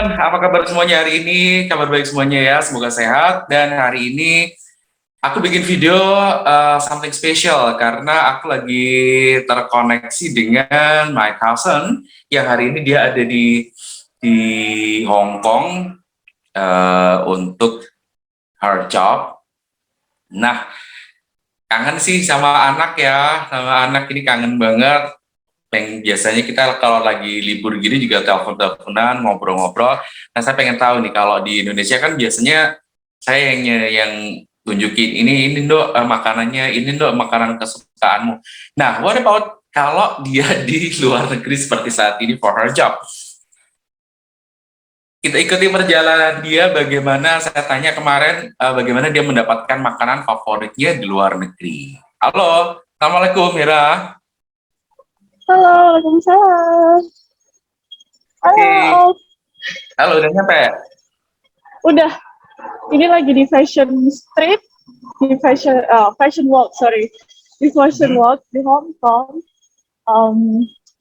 teman-teman, apa kabar semuanya hari ini? Kabar baik semuanya ya, semoga sehat. Dan hari ini aku bikin video something special karena aku lagi terkoneksi dengan my cousin yang hari ini dia ada di Hong Kong untuk her job. Nah, kangen sih sama anak ini kangen banget. Yang biasanya kita kalau lagi libur gini juga telepon-teleponan, ngobrol-ngobrol. Nah, saya pengen tahu nih kalau di Indonesia kan biasanya saya yang tunjukin ini dok makanannya, ini dok makanan kesukaanmu. Nah, what about kalau dia di luar negeri seperti saat ini for her job? Kita ikuti perjalanan dia bagaimana saya tanya kemarin bagaimana dia mendapatkan makanan favoritnya di luar negeri. Halo, Assalamualaikum Mira. Halo, Waalaikumsalam. Halo. Halo, udah nyampe? Udah. Ini lagi di Fashion Street, di Fashion Walk, di Fashion Walk di Hong Kong.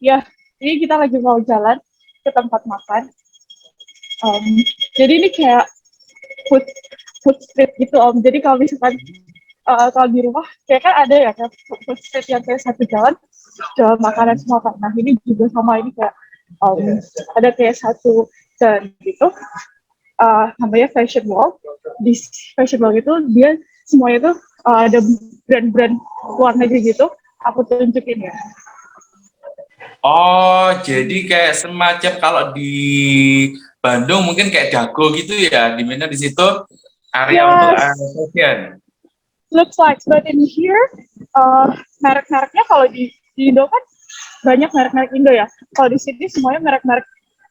Ya, ini kita lagi mau jalan ke tempat makan. Jadi ini kayak food street gitu Jadi kalau misalkan kalau di rumah kayak kan ada ya kayak food street yang kayak satu jalan jual makanan semua kan. Nah ini juga sama, ini kayak ada kayak satu dan gitu namanya Fashion Walk. Di Fashion Walk itu dia semuanya tuh ada brand-brand luar negeri gitu. Aku tunjukin ya. Oh, jadi kayak semacam kalau di Bandung mungkin kayak Dago gitu ya, di mana di situ area untuk fashion. Looks like, but in here merek-mereknya kalau di Indo kan banyak merek-merek Indo ya. Kalau di sini semuanya merek-merek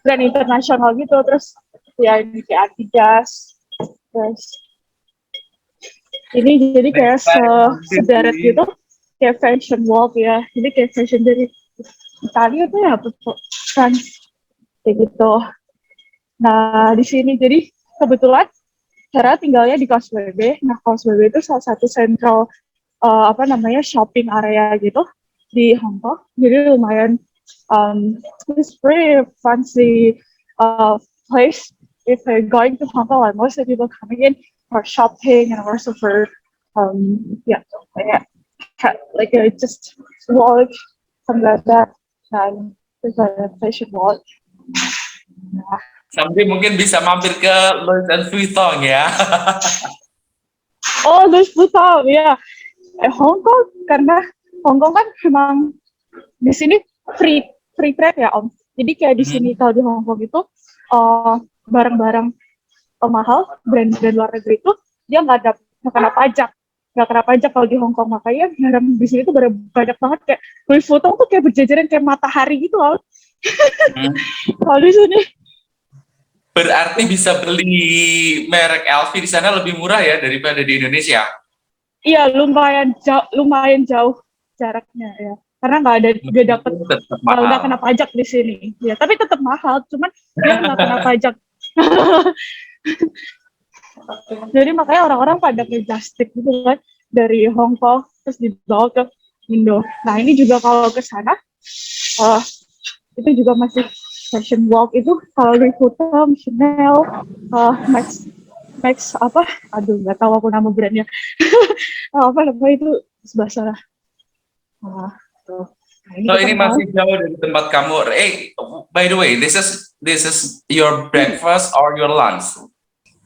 brand internasional gitu. Terus ya ini kayak Adidas. Terus ini jadi kayak sederet gitu, kayak Fashion Walk ya. Jadi kayak fashion dari Italia tuh ya, kan kayak gitu. Nah di sini jadi kebetulan Sarah tinggalnya di Causeway. Nah Causeway itu salah satu central shopping area gitu di Hong Kong. Jadi lumayan it's pretty fancy place if they're going to Hong Kong. Like most of the people coming in for shopping and also for just walk something like that. Dan there's a fashion walk. Nah. Sampai mungkin bisa mampir ke Louis Vuitton ya. Oh, Louis Vuitton ya. Hong Kong karena Hong Kong kan memang di sini free trade ya Om. Jadi kayak di sini kalau di Hong Kong itu barang-barang mahal brand-brand luar negeri itu dia nggak kena pajak kalau di Hong Kong. Makanya barang di sini tuh banyak banget kayak Louis Vuitton tuh kayak berjajaran kayak matahari gitu loh. Kalau di sini berarti bisa beli merek LV di sana lebih murah ya daripada di Indonesia. Iya, lumayan jauh jaraknya ya. Karena nggak kena pajak di sini. Ya, tapi tetap mahal, cuman dia nggak kena pajak. Jadi makanya orang-orang pada ke just tip gitu kan dari Hong Kong terus dibawa ke Indo. Nah ini juga kalau ke sana itu juga masih fashion walk itu kalau Louis Vuitton, Chanel, Max apa? Aduh nggak tahu aku nama brandnya. apa itu sebelah sana. Ini masih jauh dari tempat kamu. By the way, this is your breakfast or your lunch?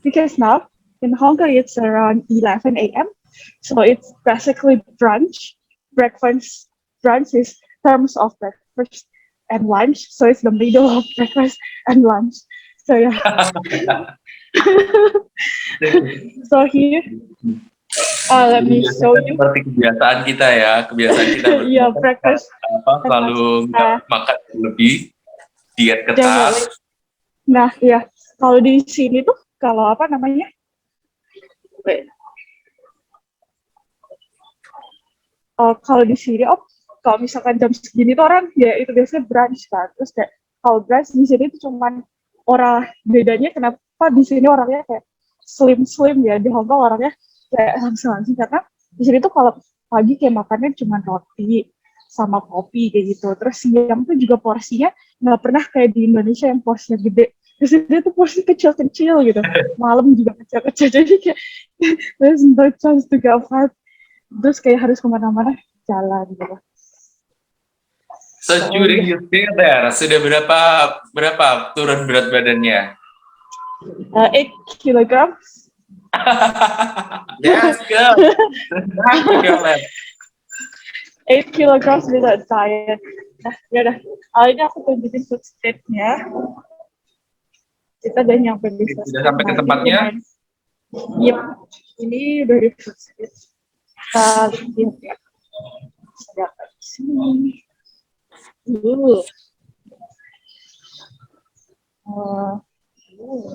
Because now in Hong Kong it's around 11 a.m. So it's basically brunch. Brunch is terms of breakfast and lunch. So it's the middle of breakfast and lunch. So yeah. So here, let me show you. Seperti kebiasaan kita ya, Iya, breakfast. Selalu makan lebih, diet ketat. Nah, ya kalau di sini tuh kalau apa namanya? Kalau di sini, kalau misalkan jam segini tuh orang ya itu biasanya brunch kan. Terus kayak kalau brunch di sini tuh cuman orang bedanya kenapa di sini orangnya kayak slim ya, di Hong Kong orangnya kayak langsung karena di sini tuh kalau pagi kayak makannya cuma roti sama kopi kayak gitu. Terus siang tuh juga porsinya nggak pernah kayak di Indonesia yang porsinya gede Di sini tuh porsi kecil-kecil gitu. Malam juga kecil-kecil. Jadi kayak there's no chance to get fat. Terus kayak harus kemana-mana jalan gitu. So during you stay there, sudah berapa turun berat badannya? 8 kilograms. Yes, go. Back to your left. 8 kilograms without diet. Nah, ya udah. Ini aku tunjukin food state-nya. Kita udah nyampe di Sudah sampai ke tempatnya? Yep. Ini dari food state. Kita lihat ya. Ada apa di sini?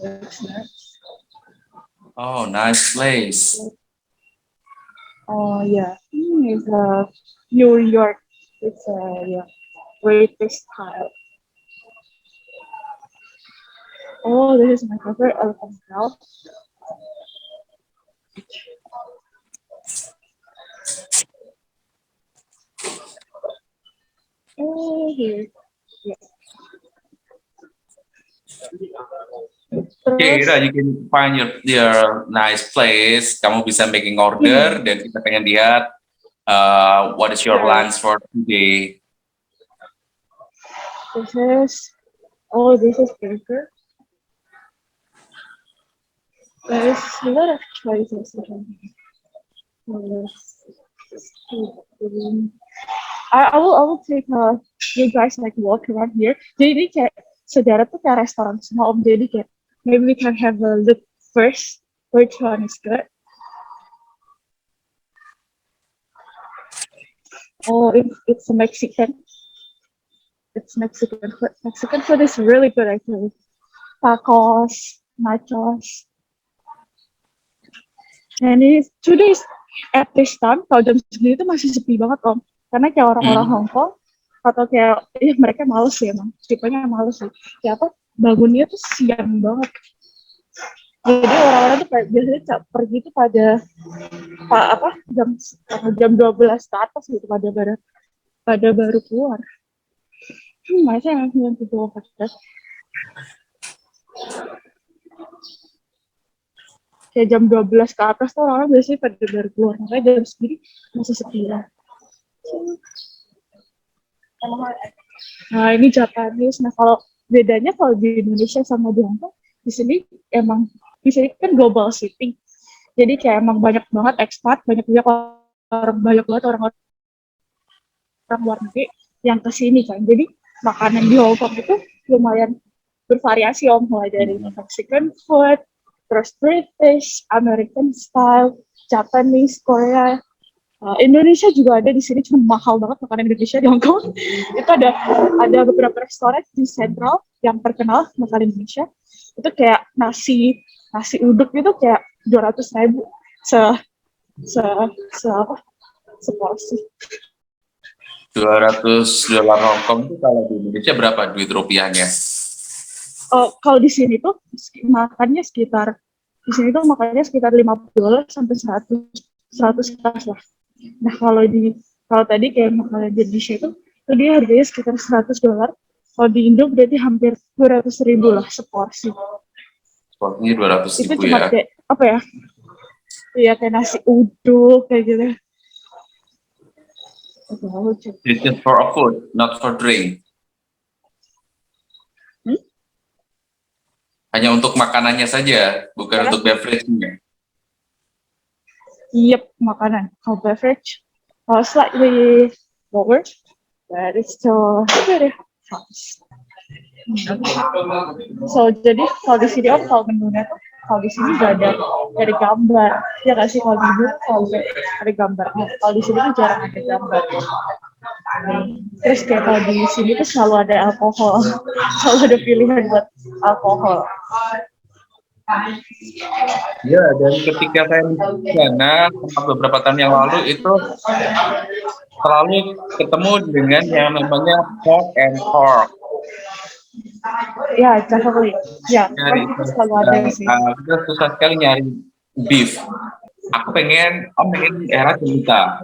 That's nice. Oh, nice place. Oh yeah, it's New York. It's yeah, British style. Oh, this is my favorite elephant house. Oh, here. Yeah. Okay, Ira, you can find your nice place. Kamu bisa making order dan kita pengen lihat what is your lunch for today. This is burger. There's a lot of choices. I will take you guys like walk around here. Jadi kayak sejarah tuh kayak restoran semua om. Jadi kayak maybe we can have a look first. Which one is good? Oh, it's a Mexican. It's Mexican food. Mexican food is really good actually. Tacos, nachos. And it's 2 days at this time. Kalau jam segini itu masih sepi banget om. Karena kayak orang-orang Hong Kong atau kayak mereka males ya emang. Tipenya males sih. Kayak apa? Bangunnya tuh siang banget. Jadi orang-orang tuh biasanya pergi tuh pada jam 12 ke atas gitu pada baru keluar. Masa yang gitu kayak jam 12 ke atas tuh orang biasanya pada baru keluar. Makanya jam segini masih sepi lah. Nah, ini Japanese. Nah, kalau bedanya kalau di Indonesia sama di Hong Kong, di sini kan global city. Jadi kayak emang banyak banget expat, banyak banget orang-orang luar negeri yang kesini kan. Jadi makanan di Hong Kong itu lumayan bervariasi om, mulai dari Mexican food, terus British, American style, Japanese, Korea. Indonesia juga ada di sini, cuma mahal banget makanan Indonesia di Hong Kong. Itu ada beberapa restoran di Central yang terkenal makanan Indonesia. Itu kayak nasi uduk itu kayak 200.000 seporsi. $200 Hong Kong itu kalau di Indonesia berapa duit rupiahnya? Kalau di sini tuh makannya sekitar $50 sampai 100 lah. Nah kalau tadi kayak makanan Indonesia itu dia harganya sekitar $100. Kalau di Indo berarti hampir 200.000 lah seporsi. Porsinya 200.000 itu cuma kayak apa ya? Iya kayak nasi uduk kayak gitu. It's just for a food, not for drink. Hanya untuk makanannya saja, bukan untuk beverage-nya. Yep, makanan. Kalau beverage, slightly lower, but it's still very fast. So jadi kalau di sini kalau menunya tuh kalau di sini nggak ada dari gambar ya nggak sih, kalau di kalau ada gambarnya, kalau di sini tuh jarang ada gambar. Terus kayak kalau di sini tuh selalu ada alkohol, selalu ada pilihan buat alkohol. Ya, dan ketika saya di sana beberapa tahun yang lalu itu selalu ketemu dengan yang namanya pork and pork. Ya, definitely. Ya, selalu ada sih. Kita susah sekali nyari beef. Aku pengen era cerita.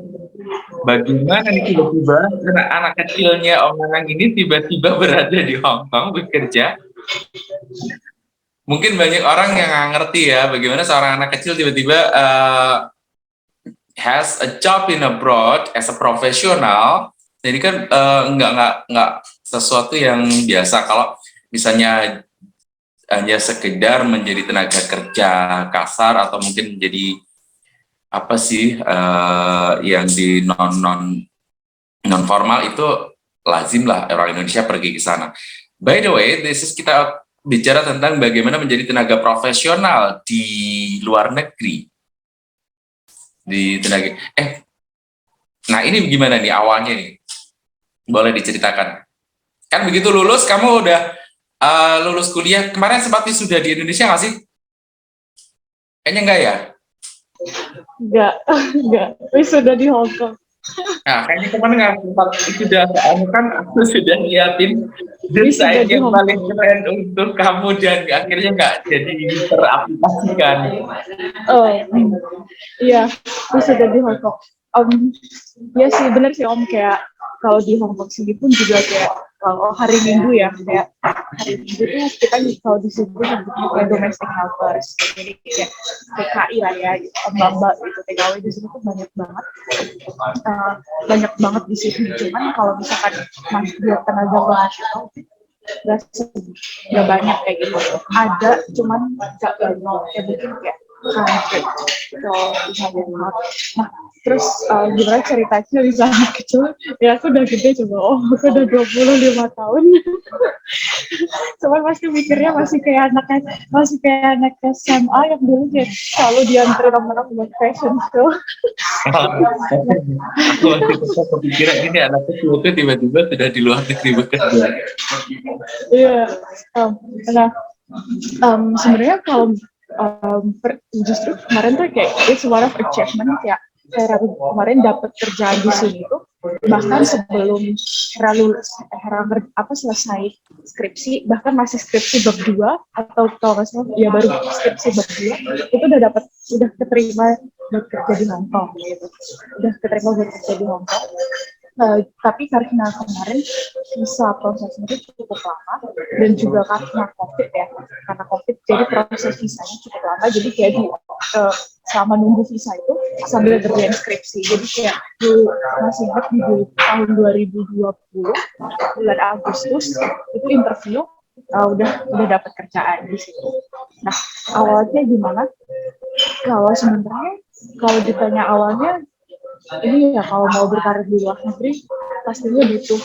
Bagaimana nih tiba-tiba anak kecilnya Om Nanang ini tiba-tiba berada di Hong Kong bekerja Mungkin banyak orang yang nggak ngerti ya bagaimana seorang anak kecil tiba-tiba has a job in abroad as a professional. Jadi kan nggak sesuatu yang biasa kalau misalnya hanya sekedar menjadi tenaga kerja kasar atau mungkin menjadi apa sih yang di non formal itu lazim lah orang Indonesia pergi ke sana. By the way, kita bicara tentang bagaimana menjadi tenaga profesional di luar negeri. Di tenaga nah ini gimana nih awalnya nih? Boleh diceritakan. Kan begitu lulus kamu udah lulus kuliah. Kemarin sempat sudah di Indonesia nggak sih? Kayaknya enggak ya? Enggak. Sudah di Hong Kong. Nah, kayaknya kemarin nggak sempat sudah kan aku sudah liatin desain yang paling keren untuk kamu dan akhirnya nggak jadi teraplikasikan. Oh, iya, sudah di Hong Kong. Ya sih benar sih Om, kayak kalau di Hong Kong sini pun juga kayak kalau hari Minggu ya, kayak hari Minggu tuh kita kalau di situ sebutnya kayak domestic helpers, jadi kayak TKI lah ya, mbak-mbak gitu, TKW di sini tuh banyak banget di sini. Cuman kalau misalkan masih dia tenaga profesional nggak banyak kayak gitu, ada cuman nggak banyak ya, mungkin kayak kalau bisa jadi. Nah, terus gimana ceritanya bisa anak kecil? Ya aku udah gede coba, aku udah 25 tahun. Cuman masih mikirnya masih kayak anak SMA yang dulu kayak selalu diantar teman-teman buat fashion show. Aku masih tetap kepikiran ini anak kecil itu tiba-tiba sudah di luar negeri bekerja. Iya, nah sebenarnya kalau justru kemarin tuh kayak it's one of achievement, kayak saya kemarin dapat kerjaan di sini tuh bahkan sebelum selesai skripsi, bahkan masih skripsi bab 2 atau kalau nggak salah ya baru skripsi bab 2 itu udah keterima buat kerja di Hong Kong gitu, udah keterima buat kerja di Hong Kong. Tapi karena kemarin visa prosesnya itu cukup lama dan juga karena COVID jadi proses visanya cukup lama, jadi kayak selama nunggu visa itu sambil kerjain skripsi, jadi kayak masih ingat di tahun 2020 bulan Agustus itu interview, udah dapat kerjaan di situ. Nah, awalnya gimana? Kalau ditanya awalnya, ini ya kalau mau berkarir di luar negeri pastinya butuh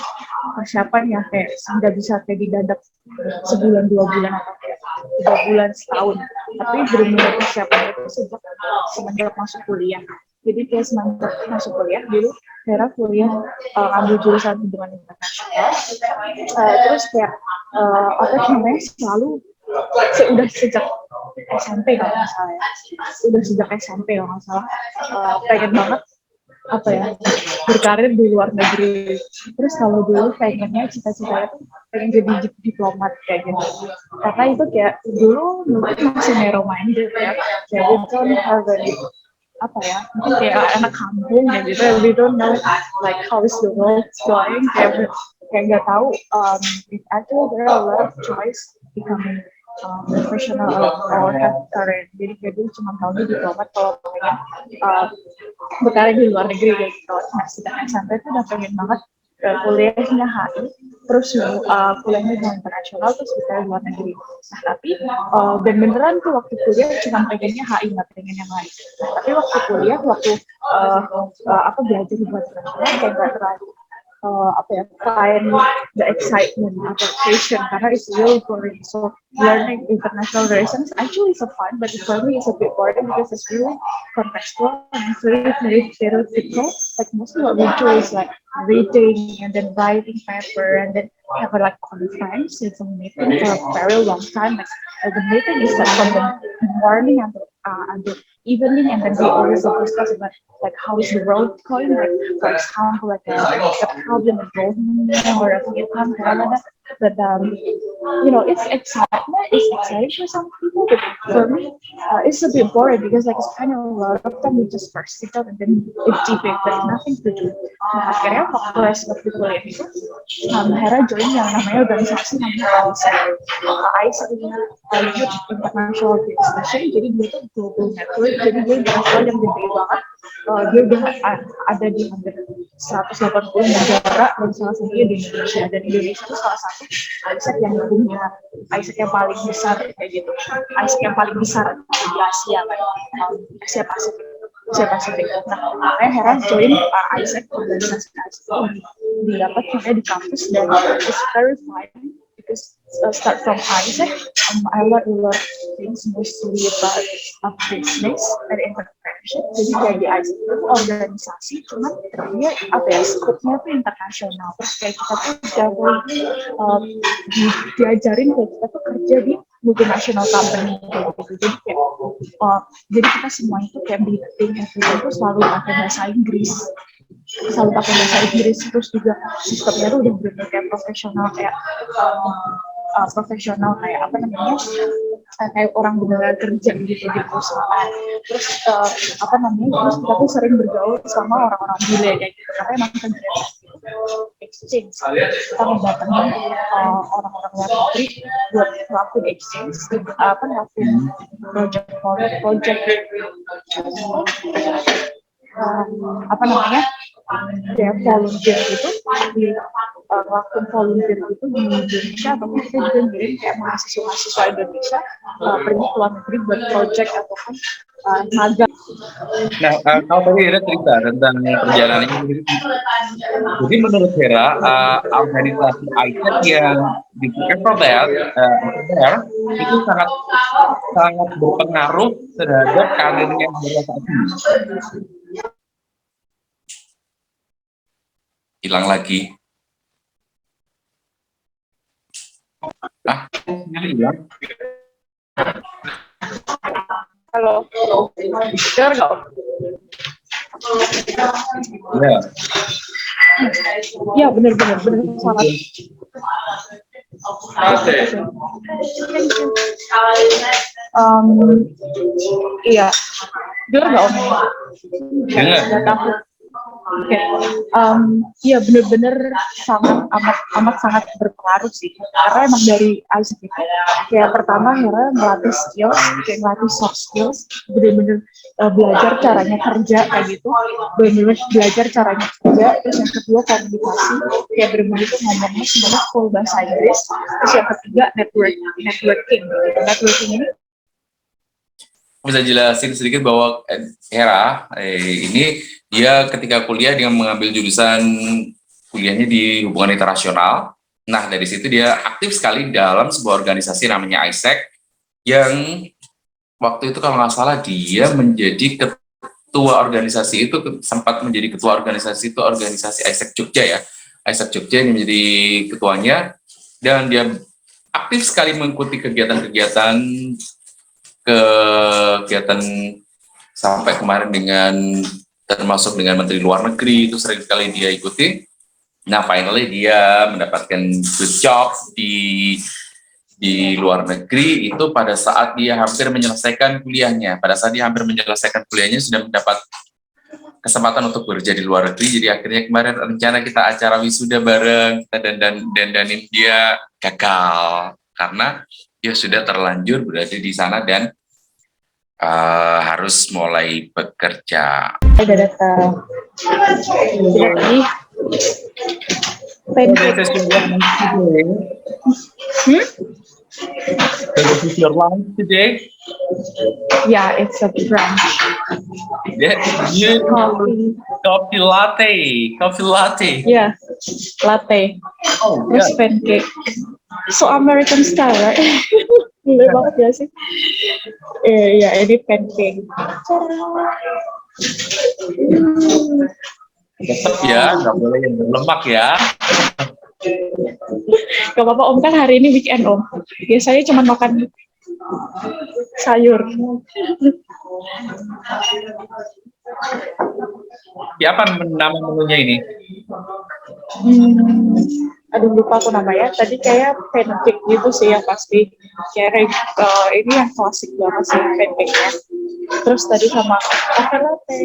persiapan ya, kayak nggak bisa kayak didadak sebulan 2 bulan atau kayak 3 bulan setahun, tapi benar-benar persiapan itu semenjak masuk kuliah. Jadi kayak semenjak masuk kuliah dulu Vera kuliah ambil jurusan hubungan internasional, terus kayak selalu udah sejak SMP kalau nggak salah pengen banget berkarir di luar negeri. Terus kalau dulu pengennya cita-citanya tuh pengen jadi diplomat kayak gitu, karena itu kayak dulu mungkin masih narrow minded ya, kayak we don't have any mungkin kayak anak kampung ya gitu, we don't know like how is the world going, kayak nggak tahu if actually there are a lot of choice becoming professional or have career. Jadi kayak dulu cuma tahu diplomat kalau pengen berkarir di luar negeri kayak gitu. Nah, sedangkan sampai itu udah pengen banget kuliahnya HI, terus kuliahnya di internasional, terus bisa di luar negeri. Nah, tapi dan beneran tuh waktu kuliah cuma pengennya HI, nggak pengen yang lain. Nah, tapi waktu kuliah, belajar di luar internasional kayak nggak terlalu find the excitement atau passion, karena it's really boring. So learning international relations actually is a fun, but for me it's a bit boring because it's really contextual and it's really very theoretical. Like mostly what we do is like reading and then writing paper and then have like conference. It's a meeting for a very long time. Like the meeting is from the morning until evening, and then we always discuss about like how is the world going, like for example like a problem with government or a income, but it's excitement, it's exciting for some people, but for me it's a bit boring because like it's kind of a lot of time we just first sit down and then it debate but nothing to do. Nah, akhirnya waktu waktu kuliah itu Hera join yang namanya organisasi namanya AISEC, Youth International Discussion. Jadi dia tuh global network, jadi dia internasional yang gede banget. Dia udah ada di hampir 180 negara dan salah satunya di Indonesia, dan Indonesia itu salah satu AISEC yang punya AISEC yang paling besar kayak gitu, AISEC yang paling besar di Asia kan, Asia Pasifik. Nah, makanya Hera join AISEC, organisasi AISEC di di kampus, dan it's very fun because start from AISEC, I learned a lot of things mostly about business and entrepreneurship. Jadi kayak di AISEC itu organisasi, cuman dia skupnya tuh internasional. Terus kayak kita tuh diajarin kayak kita tuh kerja di multinational company gitu. Jadi kayak jadi kita semua itu kayak meeting itu selalu pakai bahasa Inggris. Terus juga sistemnya tuh udah bener kayak profesional, kayak kayak orang beneran kerja gitu di perusahaan. Terus terus kita tuh sering bergaul sama orang-orang bule kayak gitu, karena emang kegiatan exchange, kita mendatangkan orang-orang luar negeri buat ngelakuin exchange, ngelakuin project kayak volunteer gitu, ngelakuin volunteer gitu di Indonesia, atau kita juga ngirim kayak mahasiswa Indonesia pergi ke luar negeri buat project ataupun magang. Nah, kalau tadi Hera cerita tentang perjalanannya, jadi menurut Hera, organisasi AISEC yang di Ecuador itu sangat berpengaruh terhadap karirnya Hera saat ini. Hilang lagi. Hilang. Halo, dengar nggak? Ya. Iya, benar sangat. Iya, dengar nggak Om? Dengar. Oke, iya benar-benar amat sangat berpengaruh sih, karena emang dari AISEC itu kayak pertama Hera melatih skills, kayak melatih soft skills, benar-benar belajar caranya kerja kayak gitu, terus yang kedua komunikasi, kayak benar-benar itu ngomongnya semuanya full bahasa Inggris, terus yang ketiga networking ini. Bisa jelasin sedikit bahwa Hera ini dia ketika kuliah dia mengambil jurusan kuliahnya di hubungan internasional. Nah, dari situ dia aktif sekali dalam sebuah organisasi namanya AISEC, yang waktu itu kalau nggak salah dia menjadi ketua organisasi itu, sempat menjadi ketua organisasi itu, organisasi AISEC Jogja ya. AISEC Jogja ini menjadi ketuanya, dan dia aktif sekali mengikuti kegiatan sampai kemarin termasuk dengan Menteri Luar Negeri, itu sering sekali dia ikuti. Nah, finally dia mendapatkan good job di luar negeri itu pada saat dia hampir menyelesaikan kuliahnya. Sudah mendapat kesempatan untuk bekerja di luar negeri. Jadi akhirnya kemarin rencana kita acara wisuda bareng, kita dandanin dia gagal karena dia sudah terlanjur berada di sana dan harus mulai bekerja. Ada data. This is your lunch today? Yeah, it's a brunch. Coffee latte. Yeah, latte. Oh, terus pancake. So American style, right? Gila banget ya sih. Iya, ini pancake. Tetap ya, nggak boleh yang berlemak ya. Gak apa-apa Om, kan hari ini weekend Om. Biasanya cuma makan sayur. Ya, apa nama menunya ini? Aduh lupa aku namanya. Tadi kayak pancake gitu sih yang pasti. Kayak ini yang klasik banget sih pancake-nya. Terus tadi sama cafe latte.